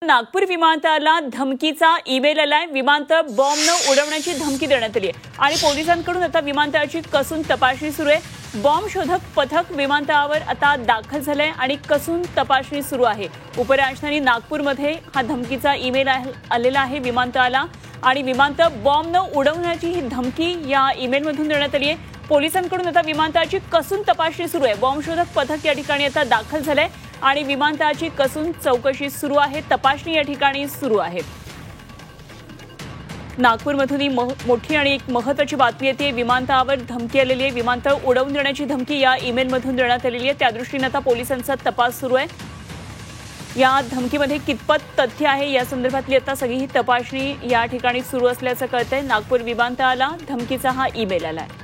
नागपूर विमानतळाला धमकीचा ईमेल आलाय। विमानतळ बॉम्बनं उडवण्याची धमकी देण्यात आली आहे आणि पोलिसांकडून आता विमानतळाची कसून तपासणी सुरू आहे। बॉम्ब शोधक पथक विमानतळावर आता दाखल झालंय आणि कसून तपासणी सुरू आहे। उपराजधानी नागपूरमध्ये हा धमकीचा ईमेल आलेला आहे विमानतळाला आणि विमानतळ बॉम्बनं उडवण्याची ही धमकी या ईमेलमधून देण्यात आली आहे। पोलिसांकडून आता विमानतळाची कसून तपासणी सुरू आहे। बॉम्ब शोधक पथक या ठिकाणी आता दाखल झालंय आणि विमानतळाची कसून चौकशी सुरू आहे, तपासणी या ठिकाणी सुरू आहे। नागपूरमधून ही मोठी आणि एक महत्त्वाची बातमी येते। विमानतळावर धमकी आलेली आहे, विमानतळ उडवून देण्याची धमकी या ईमेलमधून देण्यात आलेली आहे। त्या दृष्टीने आता पोलिसांचा तपास सुरू आहे। या धमकीमध्ये कितपत तथ्य आहे या संदर्भातली आता सगळी ही तपासणी या ठिकाणी सुरू असल्याचं कळतंय। नागपूर विमानतळाला धमकीचा हा ईमेल आलाय।